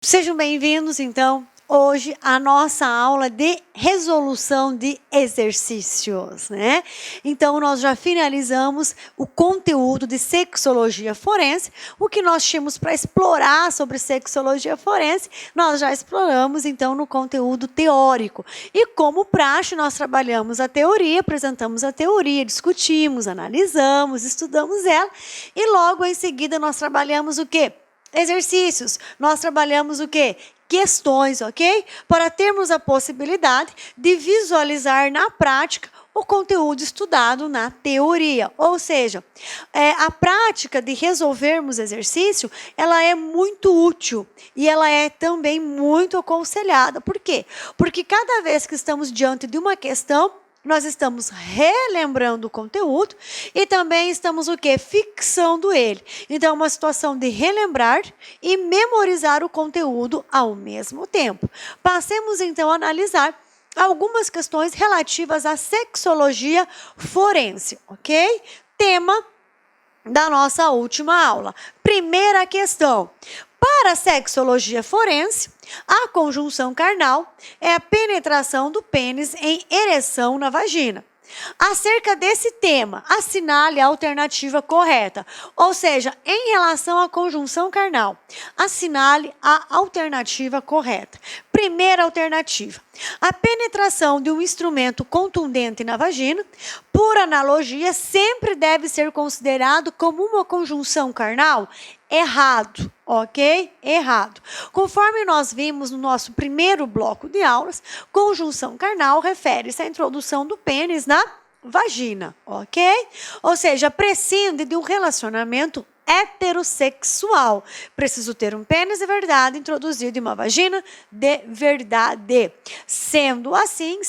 Sejam bem-vindos, então, hoje à nossa aula de resolução de exercícios, né? Então, nós já finalizamos o conteúdo de sexologia forense. O que nós tínhamos para explorar sobre sexologia forense, nós já exploramos, então, no conteúdo teórico. E como praxe, nós trabalhamos a teoria, apresentamos a teoria, discutimos, analisamos, estudamos ela e logo em seguida nós trabalhamos o quê? Exercícios. Nós trabalhamos o quê? Questões, ok? Para termos a possibilidade de visualizar na prática o conteúdo estudado na teoria. Ou seja, a prática de resolvermos exercício, ela é muito útil e ela é também muito aconselhada. Por quê? Porque cada vez que estamos diante de uma questão, nós estamos relembrando o conteúdo e também estamos o quê? Fixando ele. Então, é uma situação de relembrar e memorizar o conteúdo ao mesmo tempo. Passemos, então, a analisar algumas questões relativas à sexologia forense, ok? Tema da nossa última aula. Primeira questão. Para a sexologia forense, a conjunção carnal é a penetração do pênis em ereção na vagina. Acerca desse tema, assinale a alternativa correta. Ou seja, em relação à conjunção carnal, assinale a alternativa correta. Primeira alternativa. A penetração de um instrumento contundente na vagina, por analogia, sempre deve ser considerado como uma conjunção carnal? Errado, ok? Errado. Conforme nós vimos no nosso primeiro bloco de aulas, conjunção carnal refere-se à introdução do pênis na vagina, ok? Ou seja, prescinde de um relacionamento heterossexual. Preciso ter um pênis de verdade introduzido em uma vagina de verdade. Sendo assim,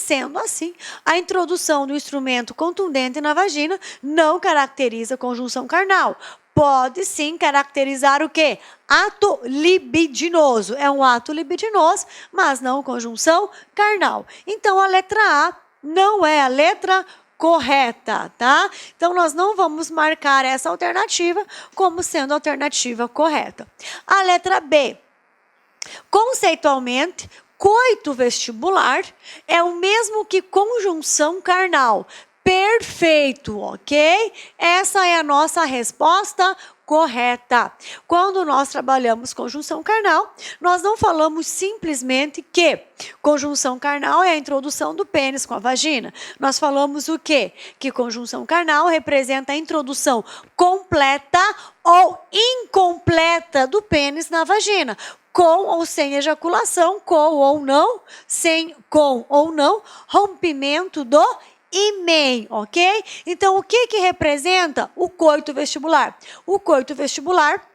a introdução do instrumento contundente na vagina não caracteriza conjunção carnal. Pode sim caracterizar o quê? Ato libidinoso. É um ato libidinoso, mas não conjunção carnal. Então, a letra A não é a letra correta, tá? Então, nós não vamos marcar essa alternativa como sendo a alternativa correta. A letra B. Conceitualmente, coito vestibular é o mesmo que conjunção carnal. Perfeito, ok? Essa é a nossa resposta correta. Quando nós trabalhamos conjunção carnal, nós não falamos simplesmente que conjunção carnal é a introdução do pênis com a vagina. Nós falamos o quê? Que conjunção carnal representa a introdução completa ou incompleta do pênis na vagina. Com ou sem ejaculação, com ou não, com ou não, rompimento do ímen, ok? Então, o que representa o coito vestibular? O coito vestibular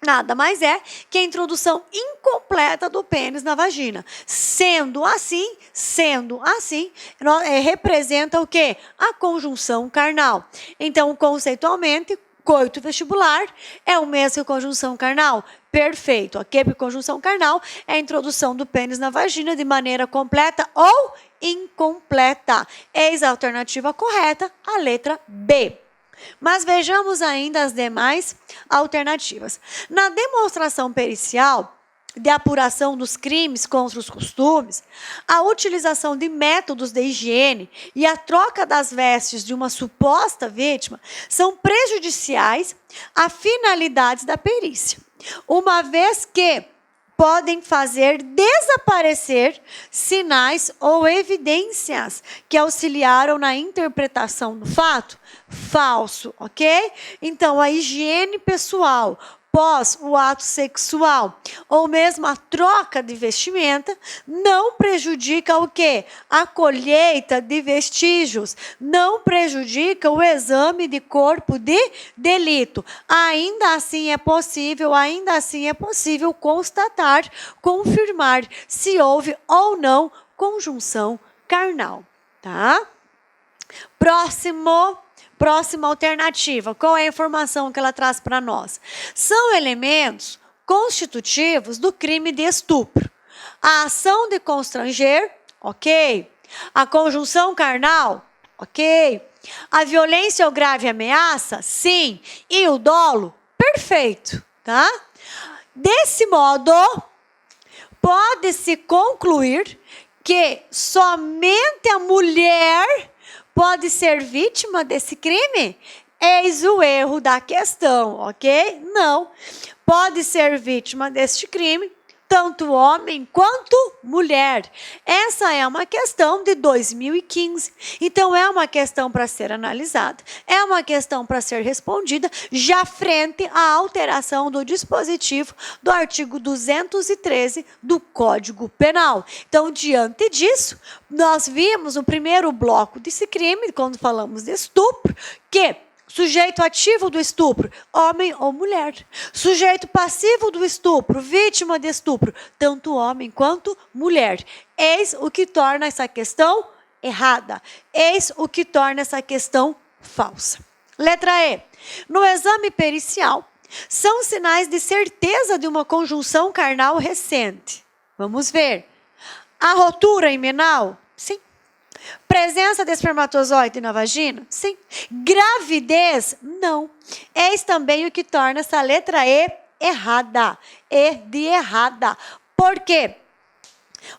nada mais é que a introdução incompleta do pênis na vagina. Sendo assim, representa o quê? A conjunção carnal. Então, conceitualmente, coito vestibular é o mesmo que conjunção carnal? Perfeito, ok? Porque conjunção carnal é a introdução do pênis na vagina de maneira completa ou incompleta. Eis a alternativa correta, a letra B. Mas vejamos ainda as demais alternativas. Na demonstração pericial de apuração dos crimes contra os costumes, a utilização de métodos de higiene e a troca das vestes de uma suposta vítima são prejudiciais à finalidade da perícia, uma vez que podem fazer desaparecer sinais ou evidências que auxiliaram na interpretação do fato? Falso, ok? Então, a higiene pessoal pós o ato sexual, ou mesmo a troca de vestimenta, não prejudica o quê? A colheita de vestígios, não prejudica o exame de corpo de delito. Ainda assim é possível constatar, confirmar se houve ou não conjunção carnal, tá? Próxima alternativa, qual é a informação que ela traz para nós? São elementos constitutivos do crime de estupro. A ação de constranger, ok. A conjunção carnal, ok. A violência ou grave ameaça, sim. E o dolo, perfeito, tá? Desse modo, pode-se concluir que somente a mulher pode ser vítima desse crime? Eis o erro da questão, ok? Não. Pode ser vítima deste crime tanto homem quanto mulher. Essa é uma questão de 2015. Então, é uma questão para ser analisada. É uma questão para ser respondida já frente à alteração do dispositivo do artigo 213 do Código Penal. Então, diante disso, nós vimos no primeiro bloco desse crime, quando falamos de estupro, que sujeito ativo do estupro, homem ou mulher. Sujeito passivo do estupro, vítima de estupro, tanto homem quanto mulher. Eis o que torna essa questão errada. Eis o que torna essa questão falsa. Letra E. No exame pericial, são sinais de certeza de uma conjunção carnal recente. Vamos ver. A rotura imenal? Sim. Presença de espermatozoide na vagina? Sim. Gravidez? Não. Eis também o que torna essa letra E errada. E de errada. Por quê?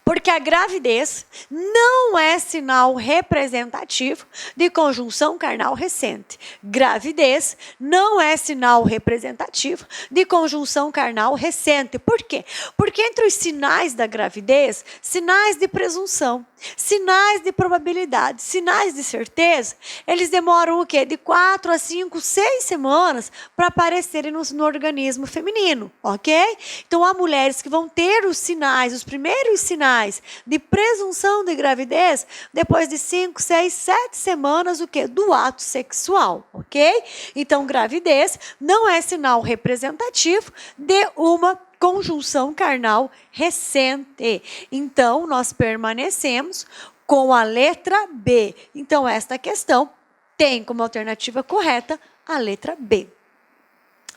Porque a gravidez não é sinal representativo de conjunção carnal recente. Gravidez não é sinal representativo de conjunção carnal recente. Por quê? Porque entre os sinais da gravidez, sinais de presunção, sinais de probabilidade, sinais de certeza, eles demoram o quê? De 4 a 5, 6 semanas para aparecerem no organismo feminino, ok? Então, há mulheres que vão ter os sinais, os primeiros sinais de presunção de gravidez depois de 5, 6, 7 semanas, o quê? Do ato sexual, ok? Então, gravidez não é sinal representativo de uma conjunção carnal recente. Então, nós permanecemos com a letra B. Então, esta questão tem como alternativa correta a letra B.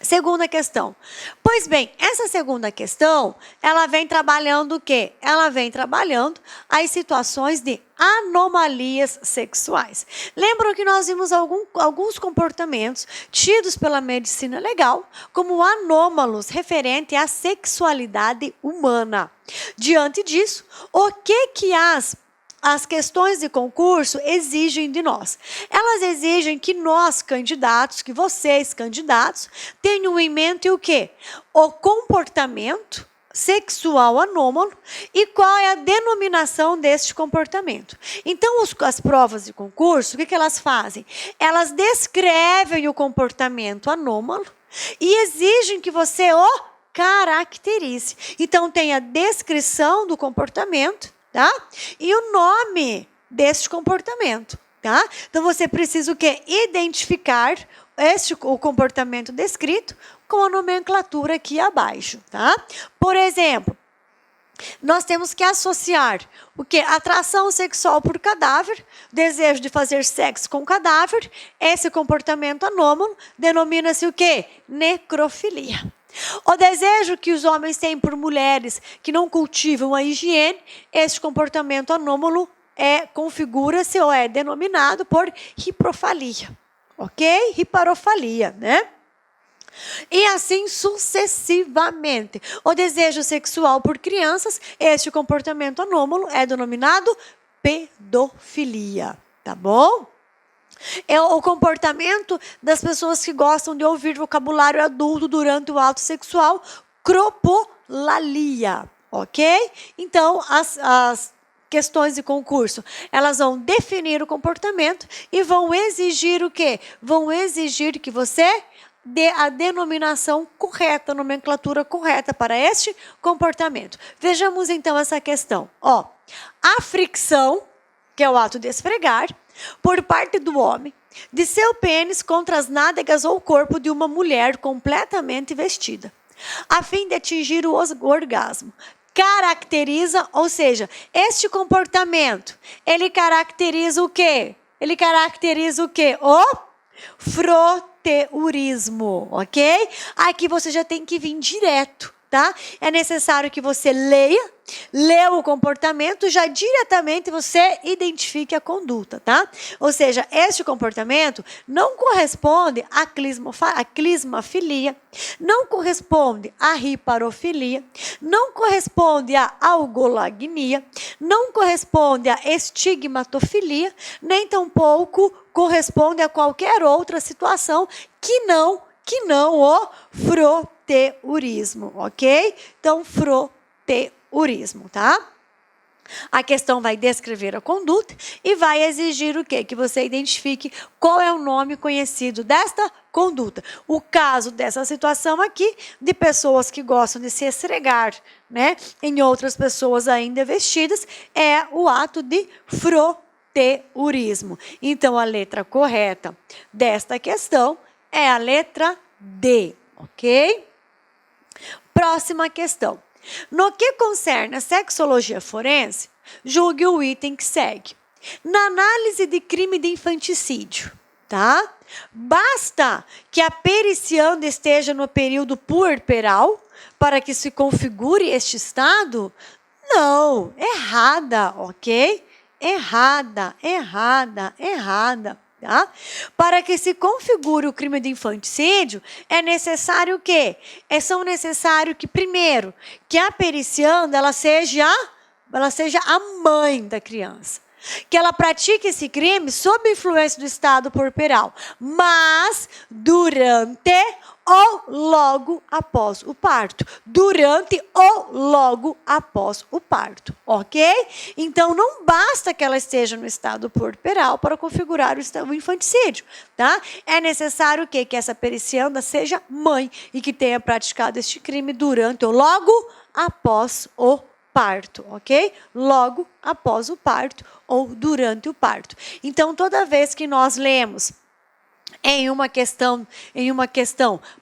Segunda questão. Pois bem, essa segunda questão, ela vem trabalhando o quê? Ela vem trabalhando as situações de anomalias sexuais. Lembram que nós vimos alguns comportamentos tidos pela medicina legal como anômalos referente à sexualidade humana. Diante disso, o que as questões de concurso exigem de nós? Elas exigem que nós, candidatos, que vocês, candidatos, tenham em mente o quê? O comportamento sexual anômalo e qual é a denominação deste comportamento. Então, as provas de concurso, o que elas fazem? Elas descrevem o comportamento anômalo e exigem que você o caracterize. Então, tem a descrição do comportamento, tá? E o nome deste comportamento, tá? Então, você precisa o quê? Identificar o comportamento descrito com a nomenclatura aqui abaixo, tá? Por exemplo, nós temos que associar o quê? Atração sexual por cadáver, desejo de fazer sexo com cadáver. Esse comportamento anômalo denomina-se o quê? Necrofilia. O desejo que os homens têm por mulheres que não cultivam a higiene, esse comportamento anômalo configura-se ou é denominado por hiprofalia, ok? Hiparofalia, né? E assim sucessivamente. O desejo sexual por crianças, este comportamento anômalo é denominado pedofilia, tá bom? É o comportamento das pessoas que gostam de ouvir vocabulário adulto durante o ato sexual, cropolalia, ok? Então, as questões de concurso, elas vão definir o comportamento e vão exigir o quê? Vão exigir que você dê a denominação correta, a nomenclatura correta para este comportamento. Vejamos então essa questão. Ó, a fricção, que é o ato de esfregar, por parte do homem, de seu pênis contra as nádegas ou corpo de uma mulher completamente vestida, a fim de atingir o orgasmo. Caracteriza, ou seja, este comportamento, ele caracteriza o quê? Ele caracteriza o quê? O froteurismo, ok? Aqui você já tem que vir direto, tá? É necessário que você leia o comportamento, já diretamente você identifique a conduta, tá? Ou seja, este comportamento não corresponde à clismafilia, não corresponde à riparofilia, não corresponde à algolagnia, não corresponde à estigmatofilia, nem tampouco corresponde a qualquer outra situação que não o froteurismo, ok? Então, froteurismo, tá? A questão vai descrever a conduta e vai exigir o quê? Que você identifique qual é o nome conhecido desta conduta. O caso dessa situação aqui, de pessoas que gostam de se esfregar, né, em outras pessoas ainda vestidas, é o ato de froteurismo. Então, a letra correta desta questão é a letra D, ok? Próxima questão. No que concerne a sexologia forense, julgue o item que segue. Na análise de crime de infanticídio, tá? Basta que a pericianda esteja no período puerperal para que se configure este estado? Não, errada, ok? Errada. Tá? Para que se configure o crime de infanticídio, é necessário o quê? São necessário que, primeiro, que a pericianda ela seja a mãe da criança. Que ela pratique esse crime sob influência do estado puerperal, mas durante ou logo após o parto. Durante ou logo após o parto, ok? Então, não basta que ela esteja no estado puerperal para configurar o infanticídio, tá? É necessário o quê? Que essa pericianda seja mãe e que tenha praticado este crime durante ou logo após o parto, ok? Logo após o parto ou durante o parto. Então, toda vez que nós lemos em uma questão,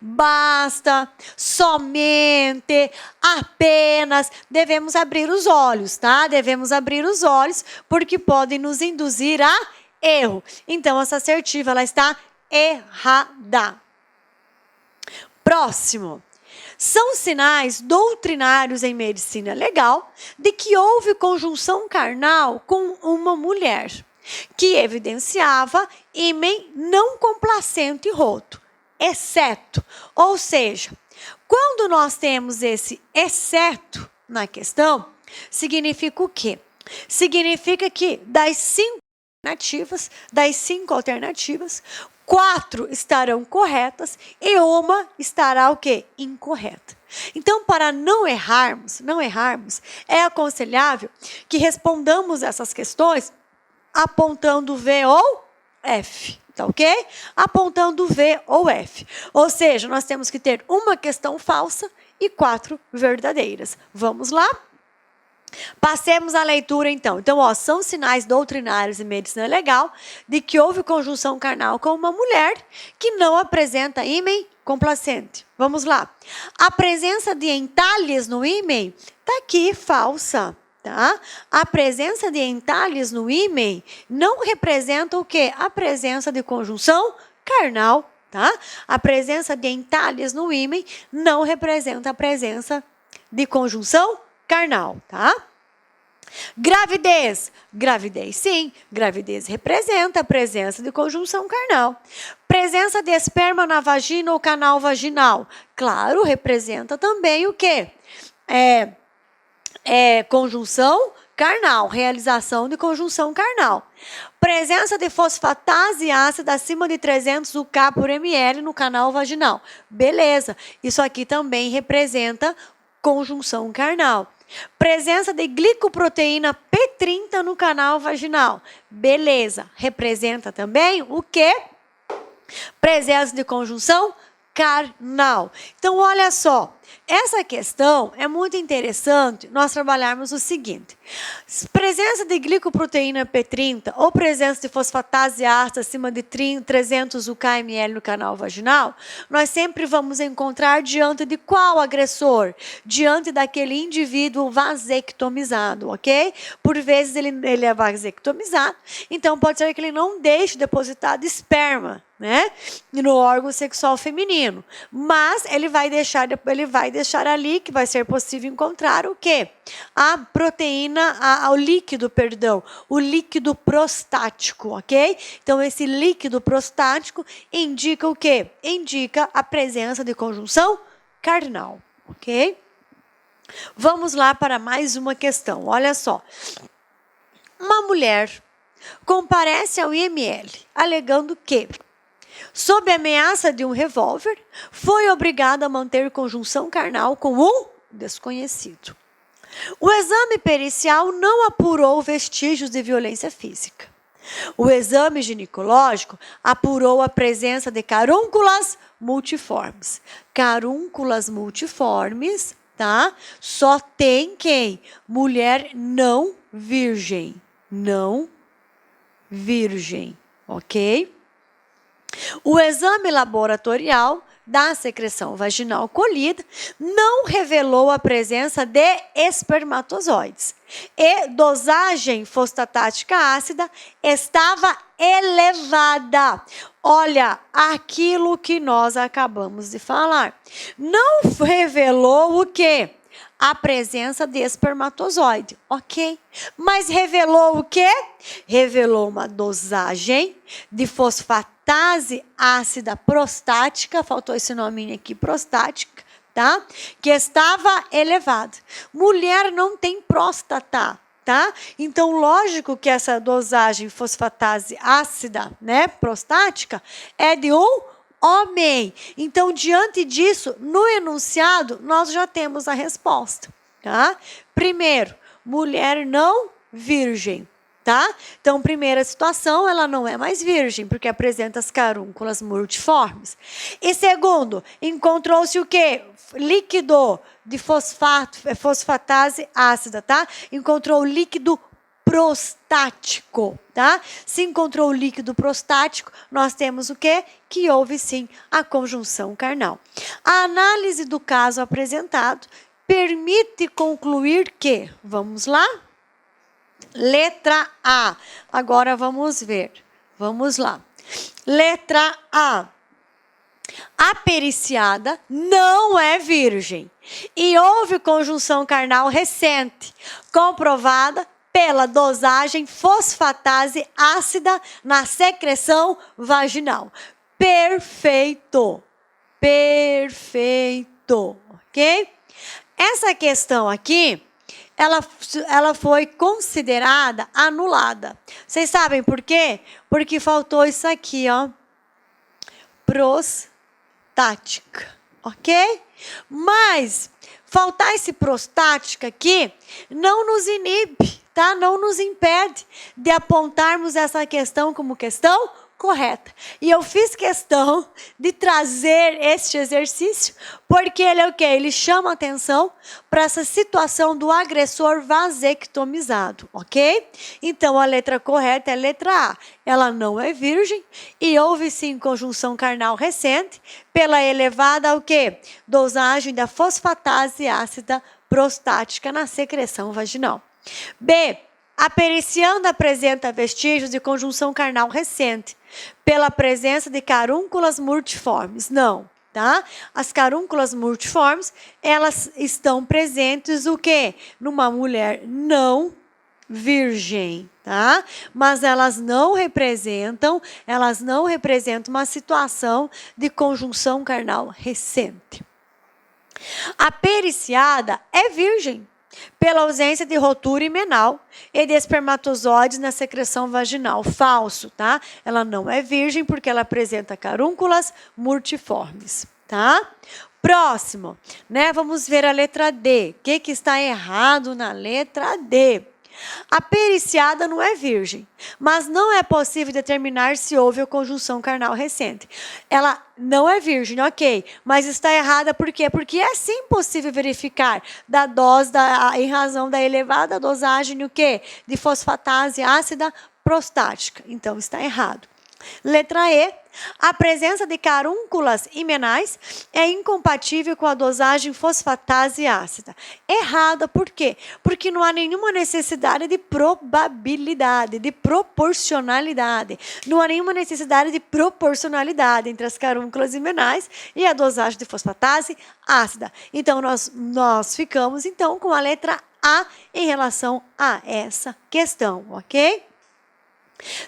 basta, somente, apenas, devemos abrir os olhos, tá? Devemos abrir os olhos, porque podem nos induzir a erro. Então, essa assertiva, ela está errada. Próximo. São sinais doutrinários em medicina legal de que houve conjunção carnal com uma mulher, que evidenciava ímen não complacente e roto, exceto. Ou seja, quando nós temos esse exceto na questão, significa o quê? Significa que das cinco alternativas, 4 estarão corretas e uma estará o quê? Incorreta. Então, para não errarmos, é aconselhável que respondamos essas questões apontando V ou F, tá ok? Apontando V ou F. Ou seja, nós temos que ter uma questão falsa e 4 verdadeiras. Vamos lá? Passemos à leitura, então. Então, são sinais doutrinários em medicina legal de que houve conjunção carnal com uma mulher que não apresenta ímen complacente. Vamos lá. A presença de entalhes no ímen está aqui, falsa. Tá? A presença de entalhes no ímen não representa o quê? A presença de conjunção carnal. Tá? A presença de entalhes no ímen não representa a presença de conjunção carnal, tá? Gravidez sim, gravidez representa a presença de conjunção carnal. Presença de esperma na vagina ou canal vaginal, claro, representa também o quê? Conjunção carnal, realização de conjunção carnal. Presença de fosfatase ácida acima de 300 UK por ml no canal vaginal, beleza, isso aqui também representa conjunção carnal. Presença de glicoproteína P30 no canal vaginal. Beleza. Representa também o quê? Presença de conjunção carnal. Então, olha só. Essa questão é muito interessante nós trabalharmos o seguinte. Presença de glicoproteína P30 ou presença de fosfatase ácida acima de 300 UK/ml no canal vaginal, nós sempre vamos encontrar diante de qual agressor? Diante daquele indivíduo vasectomizado, ok? Por vezes ele é vasectomizado, então pode ser que ele não deixe depositado esperma, né, no órgão sexual feminino, mas ele vai vai deixar ali que vai ser possível encontrar o quê? A proteína, o líquido, perdão, o líquido prostático, ok? Então, esse líquido prostático indica o quê? Indica a presença de conjunção carnal, ok? Vamos lá para mais uma questão, olha só. Uma mulher comparece ao IML, alegando que, sob a ameaça de um revólver, foi obrigada a manter conjunção carnal com um desconhecido. O exame pericial não apurou vestígios de violência física. O exame ginecológico apurou a presença de carúnculas multiformes. Carúnculas multiformes, tá? Só tem quem? Mulher não virgem. Não virgem, ok? O exame laboratorial da secreção vaginal colhida não revelou a presença de espermatozoides. E dosagem fosfatática ácida estava elevada. Olha, aquilo que nós acabamos de falar. Não revelou o quê? A presença de espermatozoide, ok? Mas revelou o quê? Revelou uma dosagem de fosfatase ácida prostática, faltou esse nominho aqui, prostática, tá? Que estava elevada. Mulher não tem próstata, tá? Então, lógico que essa dosagem fosfatase ácida, né, prostática, é de um homem. Então, diante disso, no enunciado, nós já temos a resposta, tá? Primeiro, mulher não virgem, tá? Então, primeira situação, ela não é mais virgem, porque apresenta as carúnculas multiformes. E segundo, encontrou-se o quê? Líquido de fosfatase ácida, tá? Encontrou líquido prostático, tá? Se encontrou o líquido prostático, nós temos o quê? Que houve sim a conjunção carnal. A análise do caso apresentado permite concluir que, vamos lá? Letra A. Agora vamos ver. Vamos lá. Letra A. A periciada não é virgem e houve conjunção carnal recente, comprovada pela dosagem fosfatase ácida na secreção vaginal. Perfeito. Perfeito. Ok? Essa questão aqui, ela foi considerada anulada. Vocês sabem por quê? Porque faltou isso aqui, ó. Prostática. Ok? Mas faltar esse prostática aqui não nos inibe, tá? Não nos impede de apontarmos essa questão como questão correta. E eu fiz questão de trazer este exercício, porque ele é o quê? Ele chama atenção para essa situação do agressor vasectomizado, ok? Então, a letra correta é a letra A. Ela não é virgem e houve sim conjunção carnal recente pela elevada o quê? Dosagem da fosfatase ácida prostática na secreção vaginal. B. A pericianda apresenta vestígios de conjunção carnal recente pela presença de carúnculas multiformes. Não, tá? As carúnculas multiformes, elas estão presentes o quê? Numa mulher não virgem, tá? Mas elas não representam uma situação de conjunção carnal recente. A periciada é virgem pela ausência de rotura imenal e de espermatozoides na secreção vaginal. Falso, tá? Ela não é virgem porque ela apresenta carúnculas multiformes, tá? Próximo, né? Vamos ver a letra D. O que está errado na letra D? A periciada não é virgem, mas não é possível determinar se houve a conjunção carnal recente. Ela não é virgem, ok, mas está errada por quê? Porque é sim possível verificar da dose, em razão da elevada dosagem o quê? De fosfatase ácida prostática. Então, está errado. Letra E. A presença de carúnculas imenais é incompatível com a dosagem fosfatase ácida. Errada, por quê? Porque não há nenhuma necessidade de probabilidade, de proporcionalidade. Não há nenhuma necessidade de proporcionalidade entre as carúnculas imenais e a dosagem de fosfatase ácida. Então, nós ficamos, então, com a letra A em relação a essa questão, ok?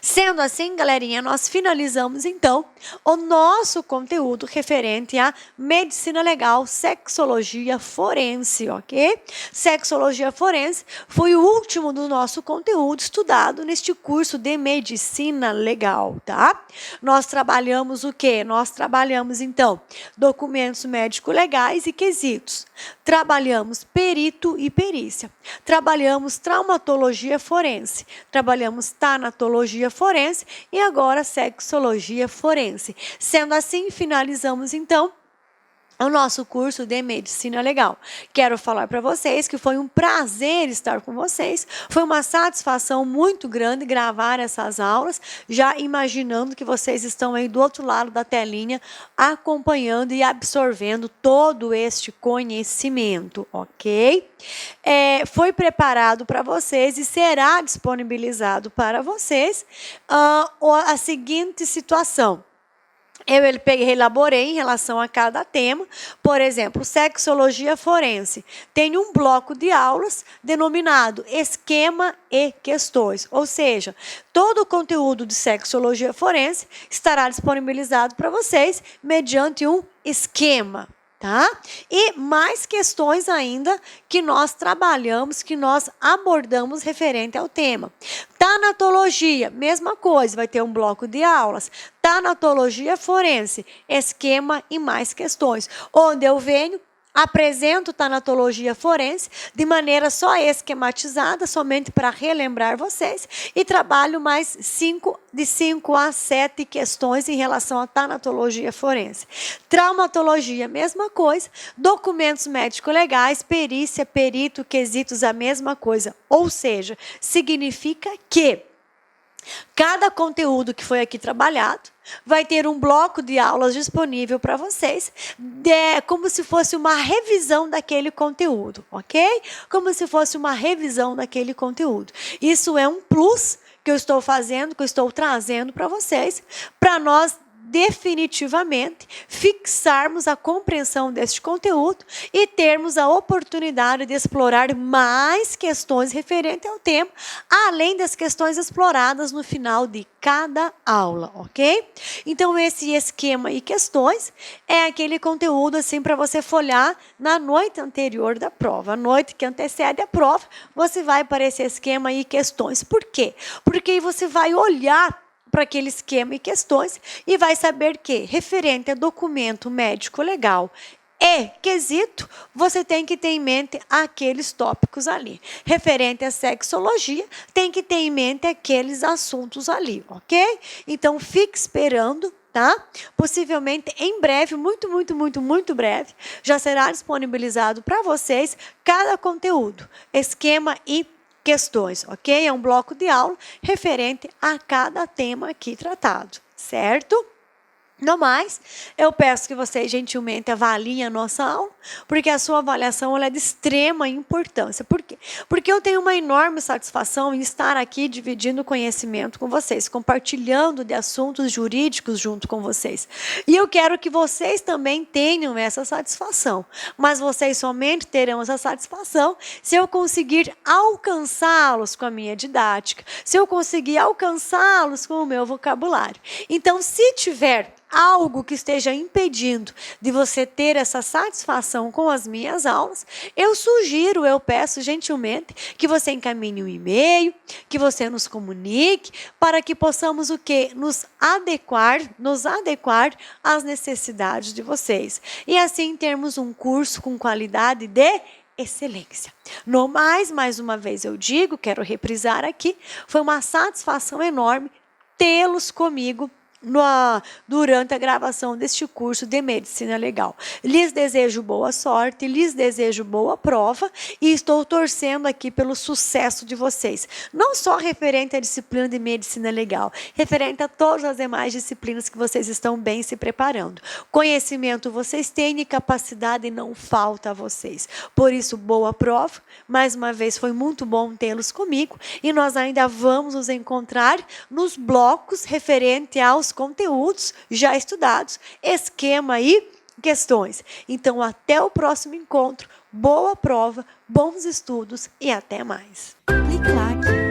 Sendo assim, galerinha, nós finalizamos então o nosso conteúdo referente à medicina legal, sexologia forense, ok? Sexologia forense foi o último do nosso conteúdo estudado neste curso de medicina legal, tá? Nós trabalhamos o quê? Nós trabalhamos então documentos médico-legais e quesitos. Trabalhamos perito e perícia. Trabalhamos traumatologia forense. Trabalhamos tanatologia forense e agora sexologia forense. Sendo assim, finalizamos então o nosso curso de medicina legal. Quero falar para vocês que foi um prazer estar com vocês. Foi uma satisfação muito grande gravar essas aulas, já imaginando que vocês estão aí do outro lado da telinha acompanhando e absorvendo todo este conhecimento, ok? Foi preparado para vocês e será disponibilizado para vocês a seguinte situação. Eu elaborei em relação a cada tema. Por exemplo, sexologia forense. Tem um bloco de aulas denominado esquema e questões. Ou seja, todo o conteúdo de sexologia forense estará disponibilizado para vocês mediante um esquema. Tá? E mais questões ainda que nós trabalhamos, que nós abordamos referente ao tema. Tanatologia, mesma coisa, vai ter um bloco de aulas. Tanatologia forense, esquema e mais questões. Onde eu venho, apresento tanatologia forense de maneira só esquematizada, somente para relembrar vocês, e trabalho mais de 5 a 7 questões em relação à tanatologia forense. Traumatologia, mesma coisa. Documentos médico-legais, perícia, perito, quesitos, a mesma coisa. Ou seja, significa que cada conteúdo que foi aqui trabalhado vai ter um bloco de aulas disponível para vocês, como se fosse uma revisão daquele conteúdo, ok? Como se fosse uma revisão daquele conteúdo. Isso é um plus que eu estou fazendo, que eu estou trazendo para vocês, para nós definitivamente fixarmos a compreensão deste conteúdo e termos a oportunidade de explorar mais questões referentes ao tema, além das questões exploradas no final de cada aula, ok? Então, esse esquema e questões é aquele conteúdo assim para você folhear na noite anterior da prova. A noite que antecede a prova, você vai para esse esquema e questões. Por quê? Porque aí você vai olhar para aquele esquema e questões e vai saber que, referente a documento médico legal e quesito, você tem que ter em mente aqueles tópicos ali. Referente à sexologia, tem que ter em mente aqueles assuntos ali, ok? Então, fique esperando, tá? Possivelmente em breve, muito breve, já será disponibilizado para vocês cada conteúdo, esquema e questões, ok? É um bloco de aula referente a cada tema aqui tratado, certo? No mais, eu peço que vocês gentilmente avaliem a nossa aula, porque a sua avaliação ela é de extrema importância. Por quê? Porque eu tenho uma enorme satisfação em estar aqui dividindo conhecimento com vocês, compartilhando de assuntos jurídicos junto com vocês. E eu quero que vocês também tenham essa satisfação, mas vocês somente terão essa satisfação se eu conseguir alcançá-los com a minha didática, se eu conseguir alcançá-los com o meu vocabulário. Então, se tiver algo que esteja impedindo de você ter essa satisfação com as minhas aulas, eu peço gentilmente que você encaminhe um e-mail, que você nos comunique, para que possamos o quê? Nos adequar às necessidades de vocês. E assim termos um curso com qualidade de excelência. No mais uma vez eu digo, quero reprisar aqui, foi uma satisfação enorme tê-los comigo durante a gravação deste curso de Medicina Legal. Lhes desejo boa sorte, lhes desejo boa prova e estou torcendo aqui pelo sucesso de vocês. Não só referente à disciplina de Medicina Legal, referente a todas as demais disciplinas que vocês estão bem se preparando. Conhecimento vocês têm e capacidade não falta a vocês. Por isso, boa prova. Mais uma vez, foi muito bom tê-los comigo e nós ainda vamos nos encontrar nos blocos referente aos conteúdos já estudados, esquema e questões. Então, até o próximo encontro, boa prova, bons estudos e até mais. Clique lá aqui.